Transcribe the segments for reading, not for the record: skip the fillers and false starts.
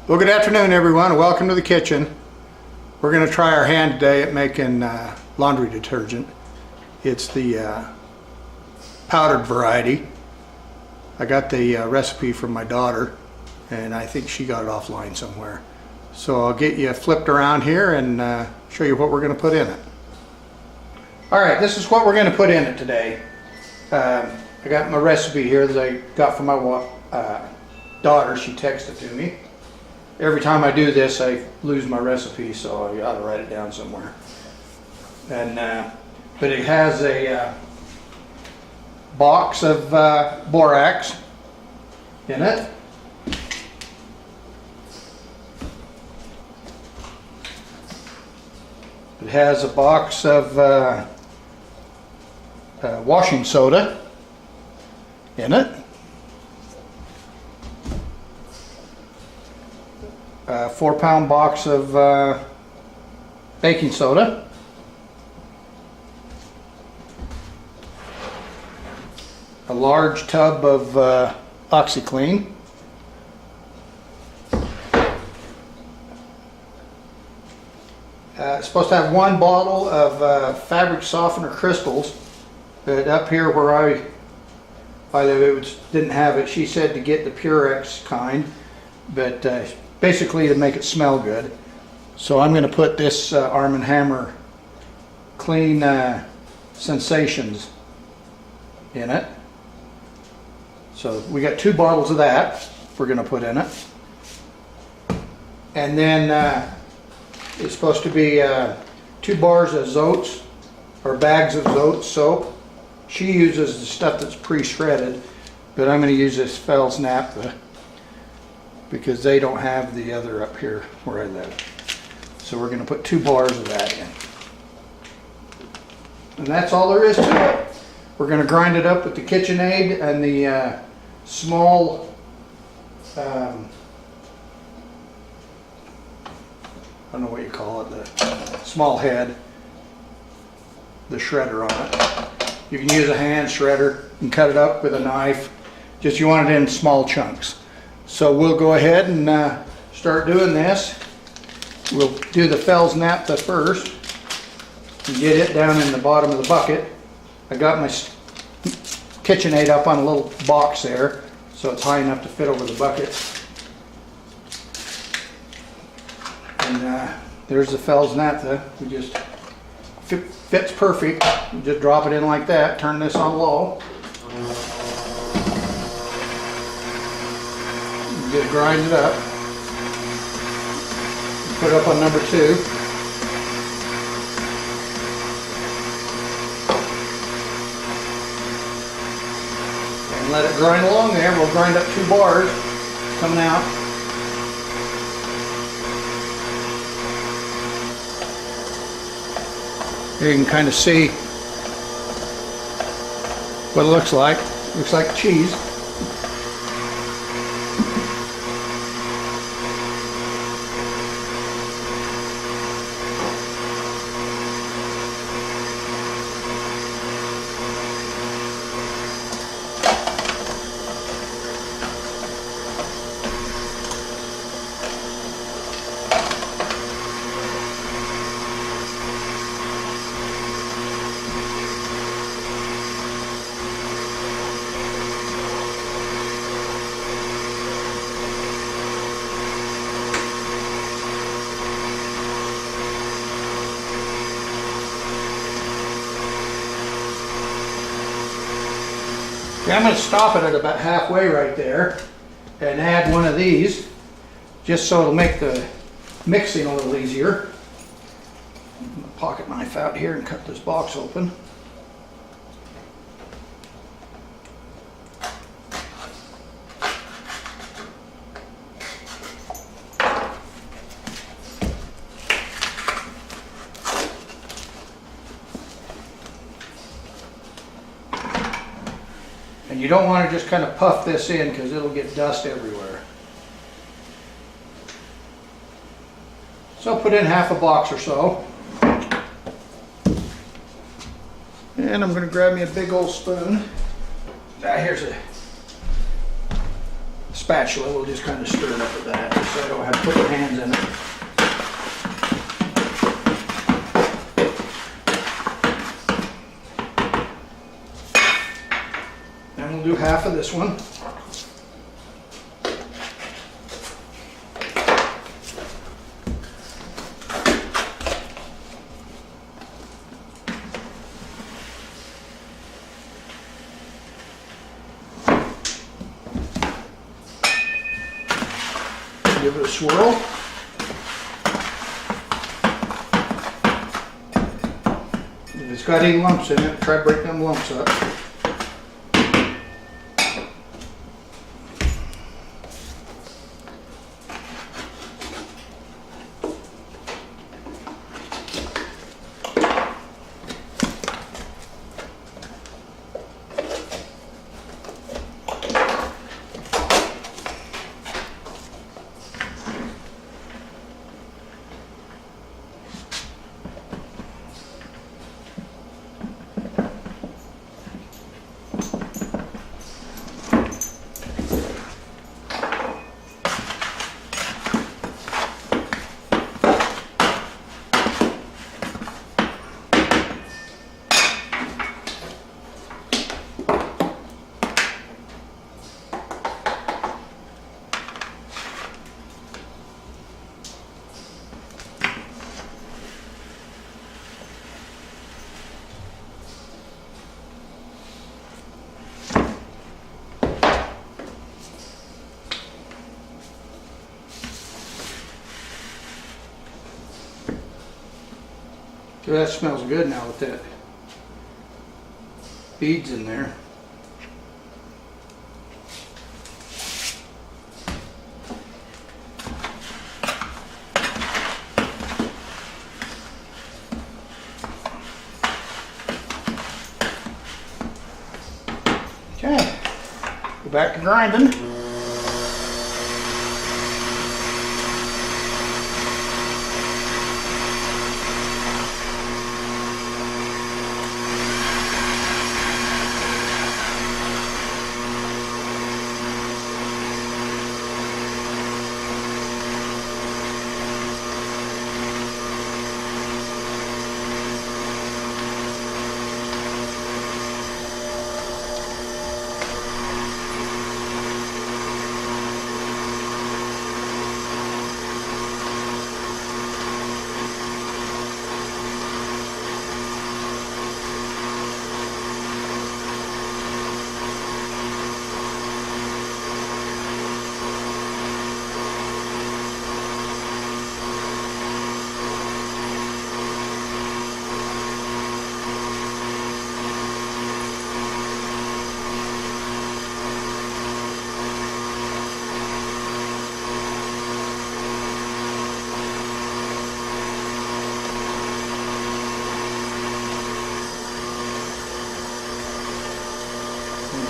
Well, good afternoon, everyone, and welcome to the kitchen. We're going to try our hand today at making laundry detergent. It's the powdered variety. I got the recipe from my daughter, and I think she got it offline somewhere. So I'll get you flipped around here and show you what we're going to put in it. All right, this is what we're going to put in it today. I got my recipe here that I got from my daughter. She texted to me. Every time I do this, I lose my recipe, so I ought to write it down somewhere. And but it has a box of borax in it. It has a box of washing soda in it. A 4-pound box of baking soda, a large tub of OxiClean, it's supposed to have 1 bottle of fabric softener crystals, but up here where I live it didn't have it. She said to get the Purex kind, but basically to make it smell good. So I'm going to put this Arm & Hammer Clean Sensations in it. So we got 2 bottles of that we're going to put in it. And then it's supposed to be 2 bars of Zotes, or bags of Zotes soap. She uses the stuff that's pre-shredded, but I'm going to use this Fels Naphtha because they don't have the other up here where I live. So we're going to put 2 bars of that in. And that's all there is to it. We're going to grind it up with the KitchenAid and the small, I don't know what you call it, the small head, the shredder on it. You can use a hand shredder and cut it up with a knife. Just you want it in small chunks. So we'll go ahead and start doing this. We'll do the Fels Naphtha first and get it down in the bottom of the bucket. I got my KitchenAid up on a little box there, so it's high enough to fit over the bucket. And there's the Fels Naphtha. We just fits perfect. You just drop it in like that. Turn this on low. Just grind it up. Put it up on number 2. And let it grind along there. We'll grind up 2 bars coming out. Here you can kind of see what it looks like. Looks like cheese. Okay, I'm going to stop it at about halfway right there and add one of these just so it'll make the mixing a little easier. Pocket knife out here and cut this box open. And you don't want to just kind of puff this in because it'll get dust everywhere. So put in half a box or so. And I'm going to grab me a big old spoon. Here's a spatula. We'll just kind of stir it up with that just so I don't ahead and put your hands in it. And we'll do half of this one. Give it a swirl. If it's got any lumps in it, try to break them lumps up. So that smells good now with that beads in there. Okay, go back to grinding.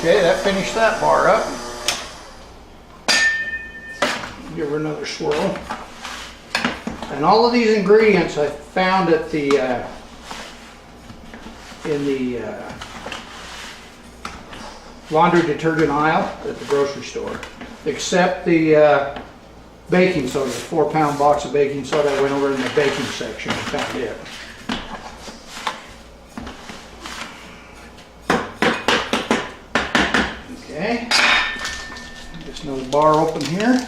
Okay, that finished that bar up. Give her another swirl. And all of these ingredients I found at the in the laundry detergent aisle at the grocery store, except the baking soda, the 4-pound box of baking soda. I went over in the baking section and found it. Okay, just another bar open here.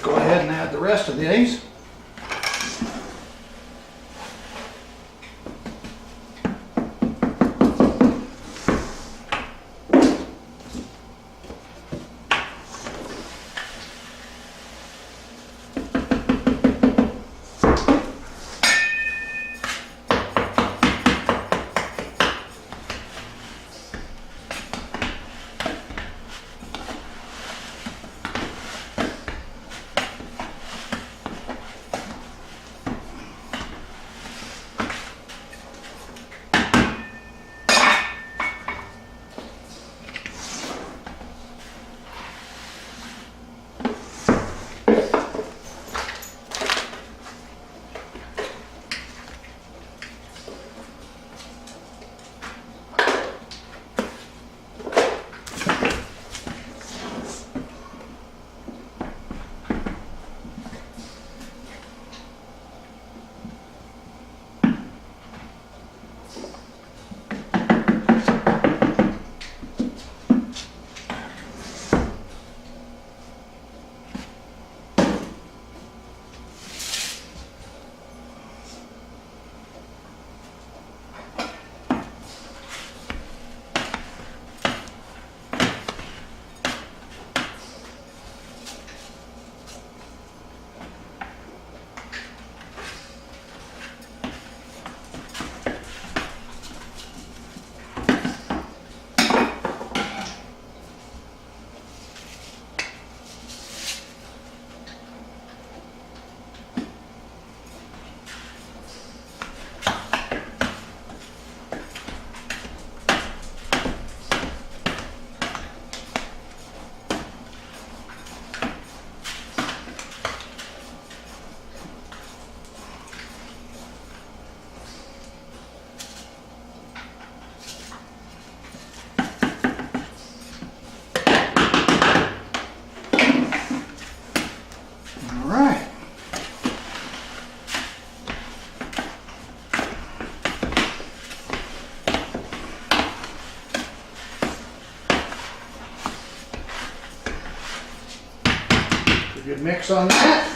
Go ahead and add the rest of these. to mix on that.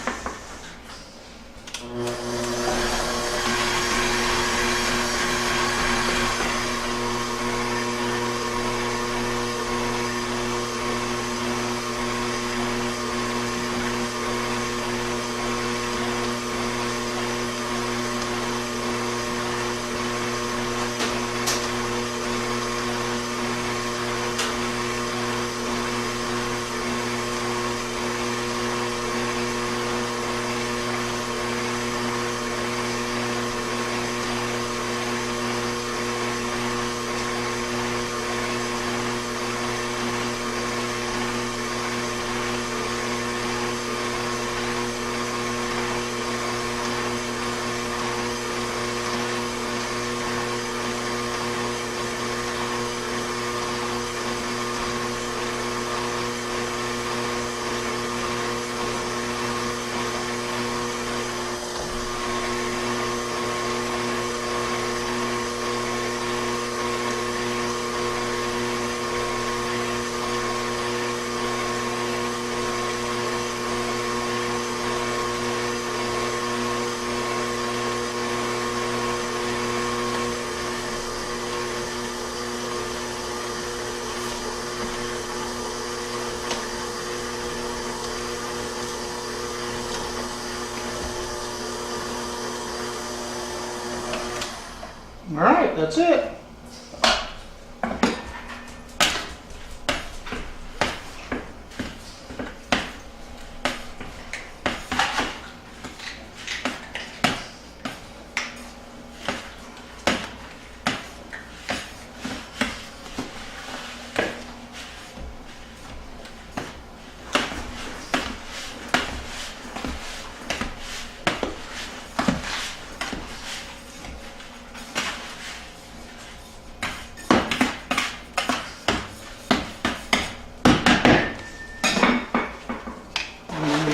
All right, that's it.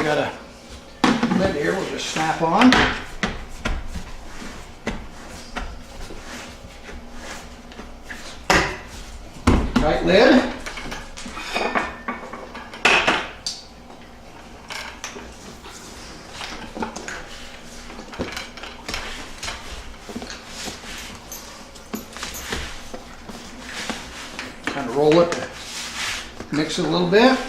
Got a lid here, we'll just snap on. Tight lid. Kind of roll it, mix it a little bit.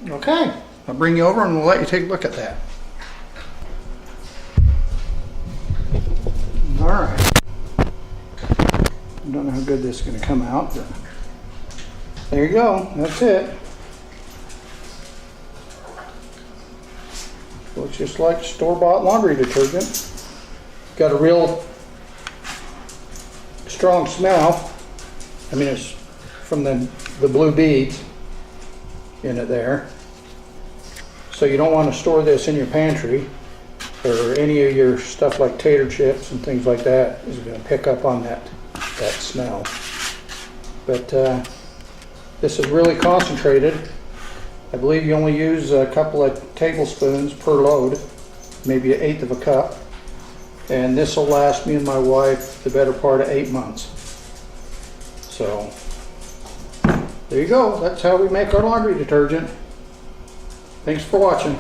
Okay, I'll bring you over and we'll let you take a look at that. All right. I don't know how good this is going to come out, but there you go. That's it. Looks just like store-bought laundry detergent. Got a real strong smell. I mean, it's from the blue beads in it there. So you don't want to store this in your pantry, or any of your stuff like tater chips and things like that is going to pick up on that smell. But this is really concentrated. I believe you only use a couple of tablespoons per load, maybe 1/8 of a cup. And this will last me and my wife the better part of 8 months. So there you go. That's how we make our laundry detergent. Thanks for watching.